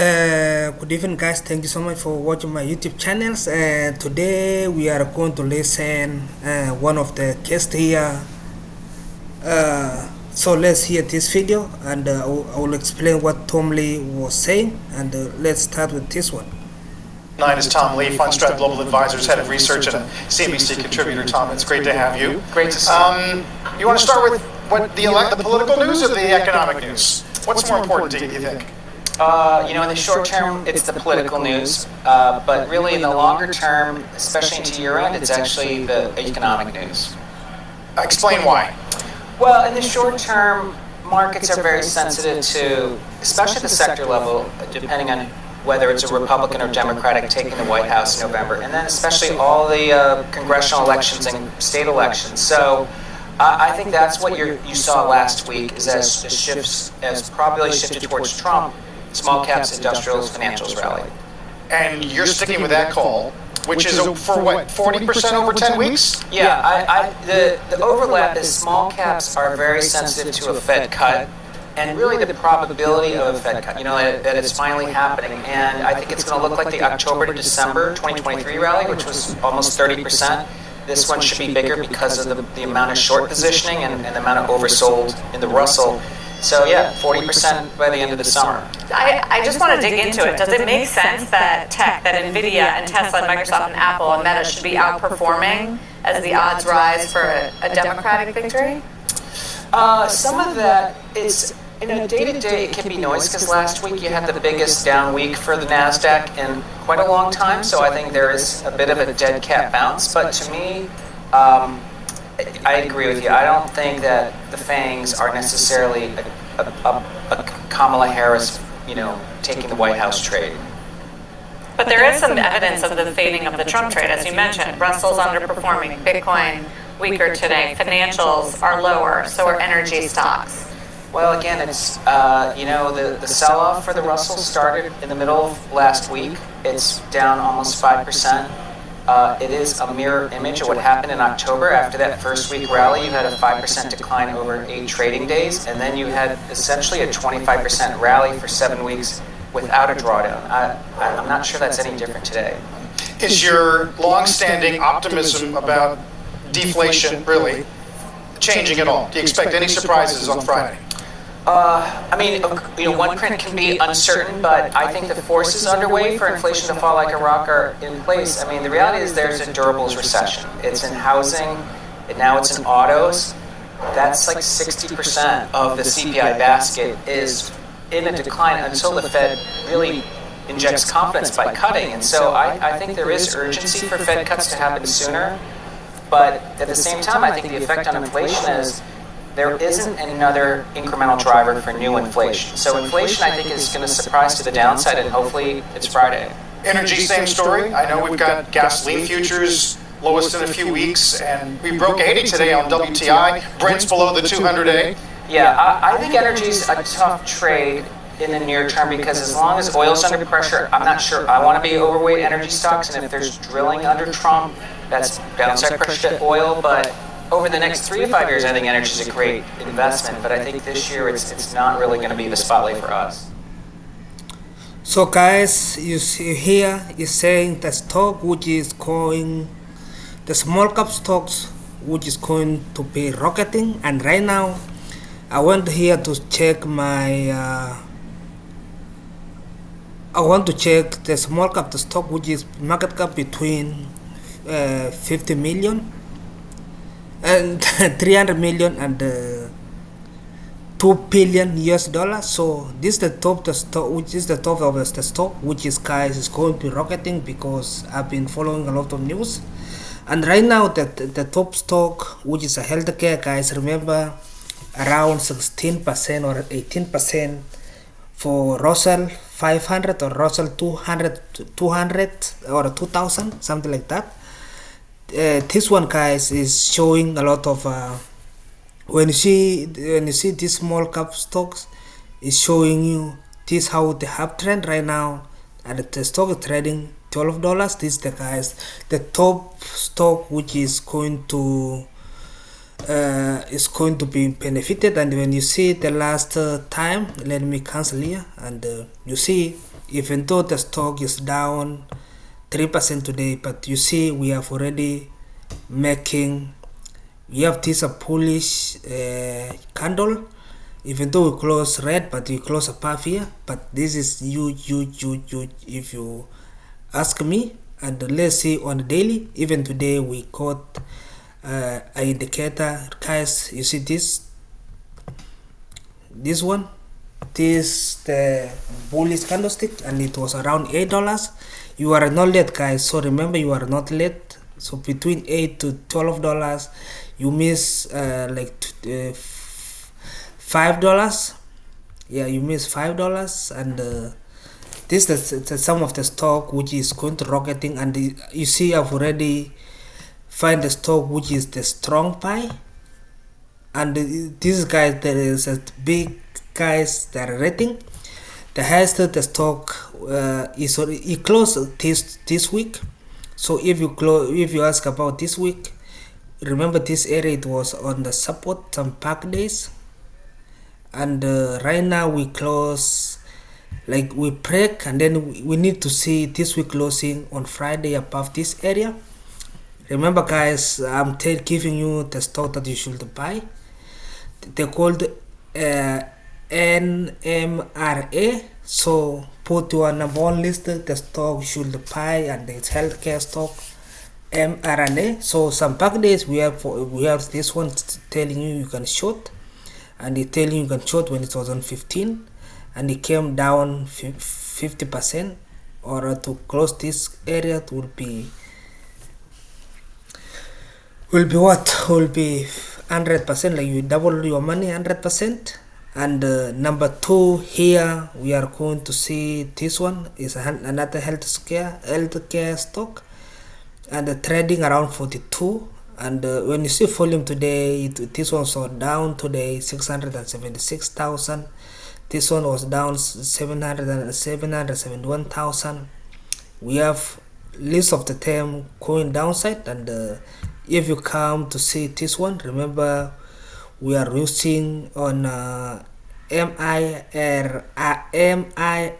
Good evening, guys. Thank you so much for watching my YouTube channels. Today we are going to listen one of the guests here. So let's hear this video, and I will explain what Tom Lee was saying. And let's start with this one. Nine is Tom Lee, Fundstrat Global Advisors, Head of Research and a CNBC contributor. Tom, it's great to have you. Great to see you. You want to start with what the political news or the economic news? What's more important to you, do you think? In the short term, it's the political news, but really in the longer term, especially into year end, it's actually the economic news. Explain why. Well, in the short term, markets are very sensitive to, especially the sector level, depending on whether it's a Republican or Democratic taking the White House in November, and then especially all the congressional elections and state elections. So I think that's what you saw last week, is as probability shifted towards Trump, small caps, industrials, financials rally. And you're sticking with that call, which is for what, 40% over 10 weeks? Yeah, the overlap is small caps are very sensitive to a Fed cut, and really the probability of a Fed cut, that it's finally happening. And I think it's going to look like the October to December 2023 rally, which was almost 30%. This one should be bigger because of the amount of short positioning and the amount of oversold in the Russell. So yeah, 40% by the end of the summer. I just want to dig into it. Does it make sense that tech, that NVIDIA and Tesla and Microsoft and Apple and Meta should be outperforming as the odds rise for a Democratic victory? Some of that is, day to day it can be noise, because last week you had the biggest down week for the NASDAQ in quite a long time, so I think there is a bit of a dead cat bounce. But to me, I agree with you. I don't think that the FANGs are necessarily a Kamala Harris, taking the White House trade. But there is some evidence of the fading of the Trump trade, as you mentioned. Russell's underperforming, Bitcoin weaker today, financials are lower, so are energy stocks. Well, again, it's, the sell-off for the Russell started in the middle of last week. It's down almost 5%. It is a mirror image of what happened in October. After that first week rally, you had a 5% decline over 8 trading days, and then you had essentially a 25% rally for 7 weeks without a drawdown. I'm not sure that's any different today. Is your long-standing optimism about deflation really changing at all? Do you expect any surprises on Friday? One print can be uncertain, but I think the forces underway for inflation to fall like a rock are in place. The reality is there's a durables recession. It's in housing, and now it's in autos. That's like 60% of the CPI basket is in a decline until the Fed really injects confidence by cutting. And so I think there is urgency for Fed cuts to happen sooner. But at the same time, I think the effect on inflation is there isn't another incremental driver for new inflation. So inflation, I think, is going to surprise to the downside, and hopefully it's Friday. Energy, same story. I know we've got gasoline futures lowest in a few weeks, and we broke 80 today on WTI. Brent's below the 200-day. Yeah, I think energy is a tough trade in the near term, because as long as oil's under pressure, I'm not sure I want to be overweight energy stocks, and if there's drilling under Trump, that's downside pressure to oil. But over the next 3 to 5 years, I think energy is a great investment, but I think this year it's not really going to be the spotlight for us. So guys, you see here is saying the stock which is going, the small cap stocks which is going to be rocketing, and right now I want here to check my I want to check the small cap, the stock which is market cap between 50 million and 300 million and 2 billion US dollars. So this is the top, the stock which is the top of the stock, which is, guys, is going to be rocketing, because I've been following a lot of news. And right now the top stock, which is a healthcare, guys, remember around 16% or 18% for Russell 500 or Russell 200 or 2000, something like that. This one, guys, is showing a lot of when you see these small cap stocks, is showing you this how they have trend right now, and the stock is trading $12. This is the top stock which is going to be benefited. And when you see the last time, let me cancel here, and you see even though the stock is down 3% today, but you see we have already making, we have this a bullish candle, even though we close red, but we close above here, but this is huge if you ask me. And let's see on the daily, even today we got an indicator, guys. You see this one, this the bullish candlestick, and it was around $8. You are not late, guys, so remember you are not late. So between $8 to $12 you miss like $5. Yeah, you miss $5. And this is some of the stock which is going to rocketing. And you see I've already find the stock which is the strong buy. And these guys, there is a big guys that are rating. The highest the stock is it closed this week. So if you ask about this week, remember this area, it was on the support some pack days. And right now we close, like we break, and then we need to see this week closing on Friday above this area. Remember, guys, I'm giving you the stock that you should buy. They're called NMRA. So put your number one list the stock you should buy, and it's healthcare stock mRNA. So some pack days we have this one telling you can short, and it telling you can short when it was on 15, and it came down 50%, or to close this area it will be what? Will be 100%, like you double your money 100%. And number 2 here we are going to see this one is another healthcare stock, and the trading around 42. And when you see volume today, this one saw down today 676,000. This one was down 771,000. We have list of the term going downside. And if you come to see this one, remember we are using on MIRM.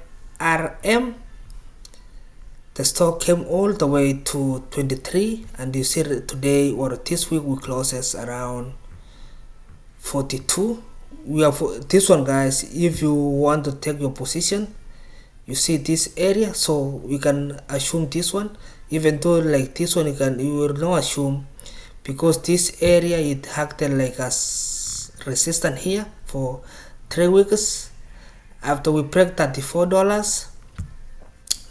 The stock came all the way to 23, and you see today or this week we closes around 42. We have this one, guys. If you want to take your position, you see this area, so we can assume this one, even though like this one you will not assume, because this area it acted like as resistance here for 3 weeks. After we break $34,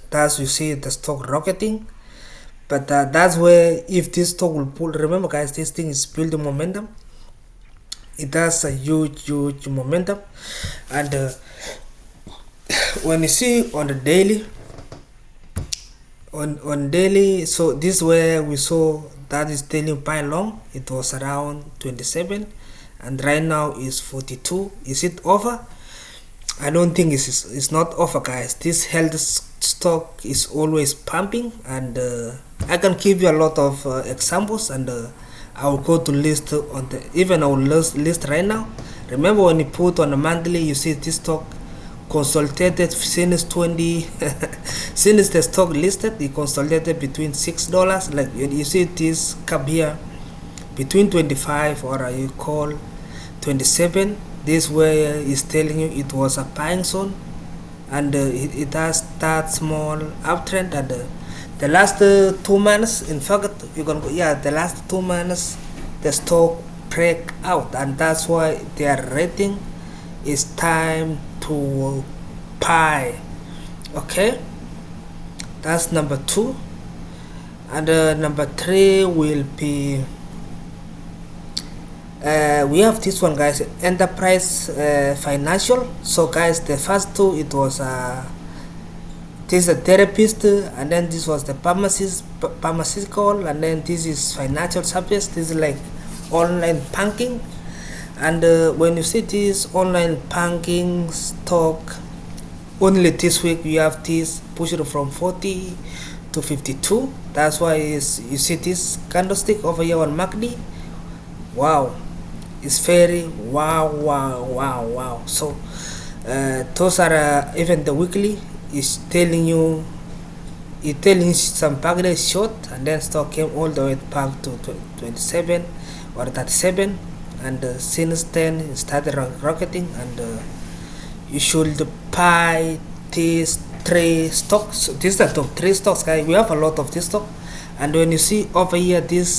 that's you see the stock rocketing. But that's where if this stock will pull, remember, guys, this thing is building momentum. It has a huge momentum. And when you see on the daily, on daily, so this is where we saw that is daily buy long. It was around 27, and right now is 42. Is it over? I don't think it's not over, guys. This health stock is always pumping, and I can give you a lot of examples, and I will go to list on the even I will list right now. Remember, when you put on a monthly, you see this stock consolidated since since the stock listed, it consolidated between $6. Like you see this cap here between 25, or you call 27. This where is telling you it was a buying zone, and it has that small uptrend. And the last 2 months, in fact, you can go, yeah, the last 2 months the stock break out, and that's why their rating is time to buy. Okay, that's number 2. And number 3 will be we have this one, guys, enterprise financial. So guys, the first 2, it was this is a therapist, and then this was the pharmaceutical, and then this is financial service. This is like online banking. And when you see this online banking stock, only this week we have this pushed from 40 to 52. That's why you see this candlestick over here on MACD. Wow, it's very wow. So those are even the weekly is telling you, some package short, and then stock came all the way back to 27 or 37, and since then it started rocketing, and you should buy these 3 stocks. These are the top 3 stocks, guys. We have a lot of this stock, and when you see over here, this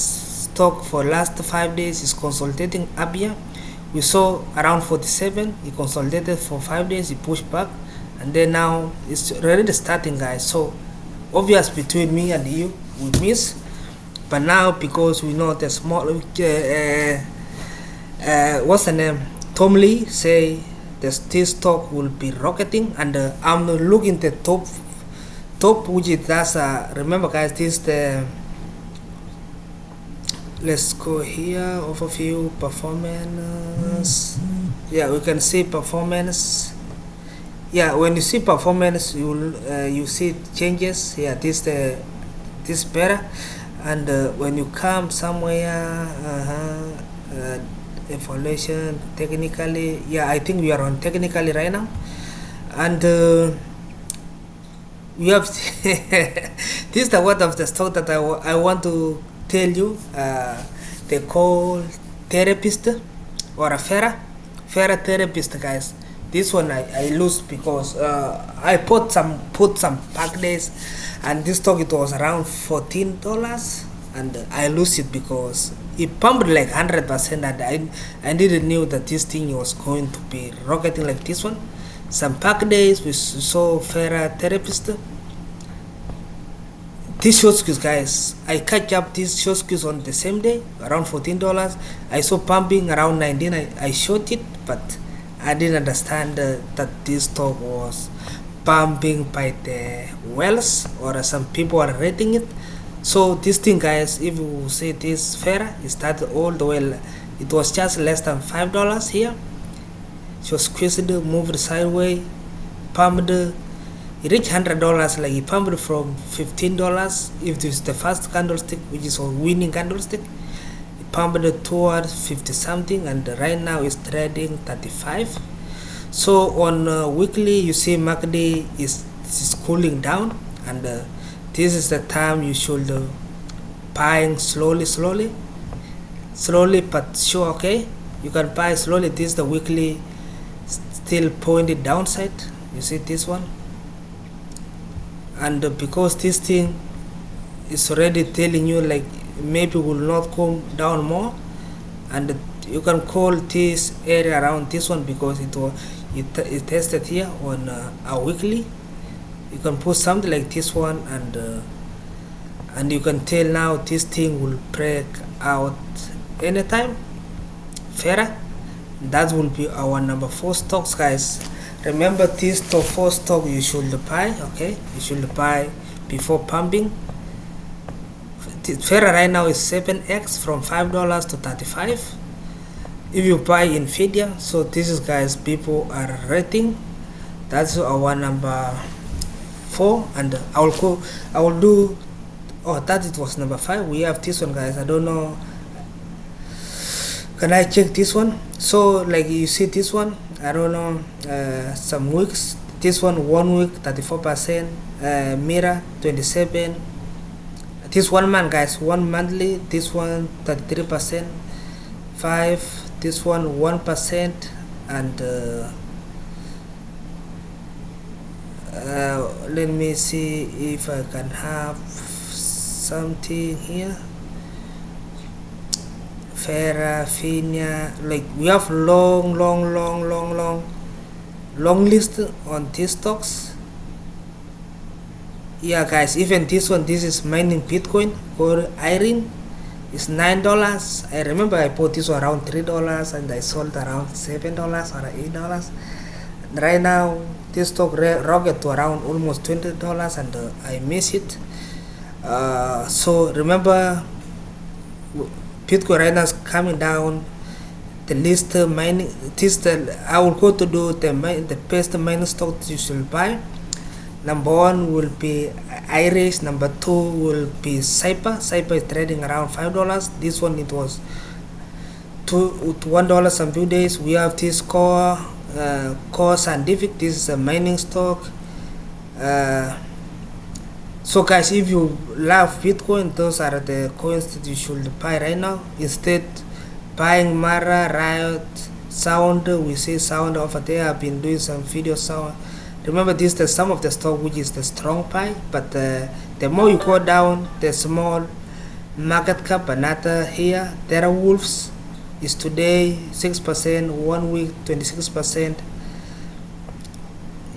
stock for last 5 days is consolidating up here. We saw around 47, it consolidated for 5 days, it pushed back, and then now it's already starting, guys. So obvious between me and you, we miss, but now because we know the small what's the name, Tom Lee say this stock will be rocketing, and I'm looking the top which is that's remember, guys, this the, let's go here, overview performance. Yeah, we can see performance. Yeah, when you see performance, you see changes. Yeah, this VERA, and when you come somewhere, evaluation technically. Yeah, I think we are on technically right now, and we have this is the word of the stock that I want to tell you. They call therapist or a VERA therapist, guys. This one I lose because I put some pack days, and this stock, it was around $14, and I lose it because it pumped like 100%, and I didn't know that this thing was going to be rocketing like this one. Some pack days we saw VERA therapist. These short squeeze, guys, I catch up these short squeeze on the same day around $14. I saw pumping around 19. I short it, but I didn't understand that this stock was pumping by the wells, or some people are rating it. So this thing, guys, if you see this VERA, it started all the way, it was just less than $5 here. So squeezed, moved sideways, pumped, it reached $100, like it pumped from $15. If this is the first candlestick, which is a winning candlestick, it pumped towards 50 something, and right now it's trading 35. So on weekly, you see MACD is cooling down, and this is the time you should buying slowly, but sure. Okay, you can buy slowly. This is the weekly, still pointed downside. You see this one, and because this thing is already telling you like maybe will not come down more, and you can call this area around this one because it tested here on a weekly. You can put something like this one, and you can tell now this thing will break out anytime. VERA, that will be our number 4 stocks, guys. Remember, this top 4 stock you should buy. Okay, you should buy before pumping. VERA right now is 7x from $5 to 35. If you buy NVIDIA, so this is, guys, people are rating. That's our number 4, and I will do. Oh, that it was number 5. We have this one, guys. I don't know. Can I check this one? So like you see this one, I don't know, some weeks. This one 1 week 34%, NMRA 27. This 1 month, guys, 1 monthly. This one 33%, 5. This one 1%, and let me see if I can have something here. VERA, PHIN, like we have long list on these stocks. Yeah, guys, even this one, this is mining Bitcoin or iron, is $9. I remember I bought this one around $3 and I sold around $7 or $8. Right now this stock rocket to around almost $20, and I miss it. So remember, Bitcoin right now is coming down. The list mining, I will go to do the best mining stock you should buy. Number 1 will be Irish. Number 2 will be Cyber. Cyber is trading around $5. This one, it was $1 some few days. We have this core scientific. This is a mining stock. So guys, if you love Bitcoin, those are the coins that you should buy right now. Instead buying Mara, Riot, Sound, we see Sound over there. I've been doing some video Sound. Remember, this is the some of the stock which is the strong buy, but the more you go down, the small market cap. Another here, Terra Wolves is today 6%, 1 week 26%.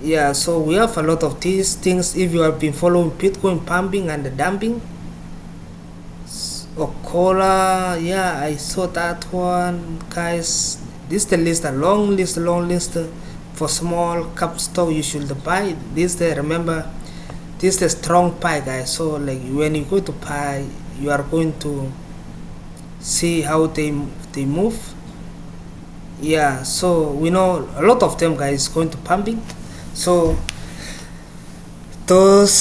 Yeah, so we have a lot of these things. If you have been following Bitcoin pumping and the dumping, Okola, yeah, I saw that one, guys. This is the list, a long list for small cap stock you should buy. This the remember, this is the strong buy, guys. So like when you go to buy, you are going to see how they move. Yeah, so we know a lot of them, guys, going to pumping. So those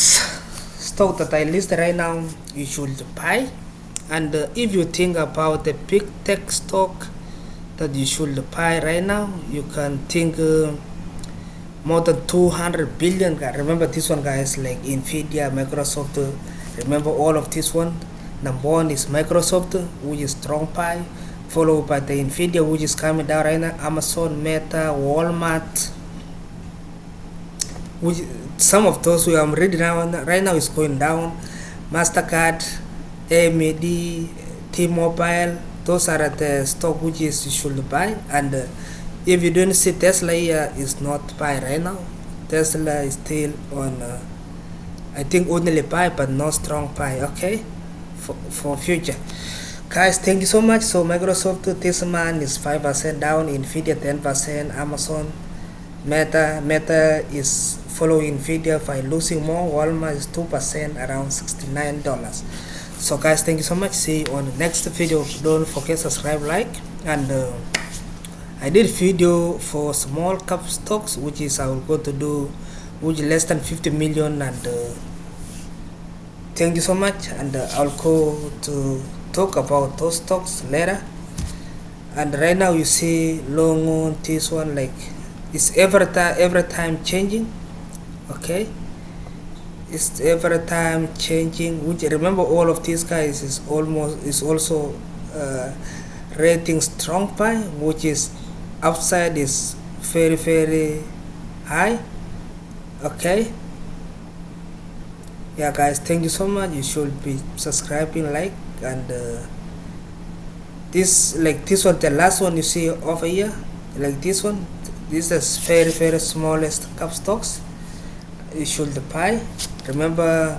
stock that I listed right now, you should buy. And if you think about the big tech stock that you should buy right now, you can think more than 200 billion. Remember this one, guys, like Nvidia, Microsoft. Remember all of this one. Number one is Microsoft, which is strong buy, followed by the Nvidia, which is coming down right now. Amazon, Meta, Walmart, which some of those we are reading right now is going down. Mastercard, AMD, T-Mobile, those are the stock which is you should buy. And if you don't see Tesla here, is not buy right now. Tesla is still on I think only buy but not strong buy. Okay, for future, guys. Thank you so much. So Microsoft this month is 5% down, Nvidia 10%, Amazon, Meta is following Nvidia by losing more. Walmart is 2%, around $69. So guys, thank you so much. See you on the next video. Don't forget subscribe, like, and I did video for small cap stocks, which is I will go to do which less than 50 million. And thank you so much. And I'll go to talk about those stocks later. And right now you see long on this one, like it's every time changing. Okay, it's every time changing, which remember all of these guys is also rating strong buy, which is upside is very high. Okay, yeah guys, thank you so much. You should be subscribing, like, and this one, the last one you see over here, like this one, this is very smallest cap stocks you should buy. Remember,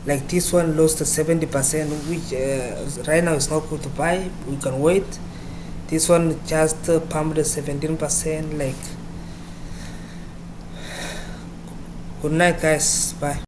like this one lost 70%, which right now is not good to buy. We can wait. This one just pumped 17%. Like, good night guys, bye.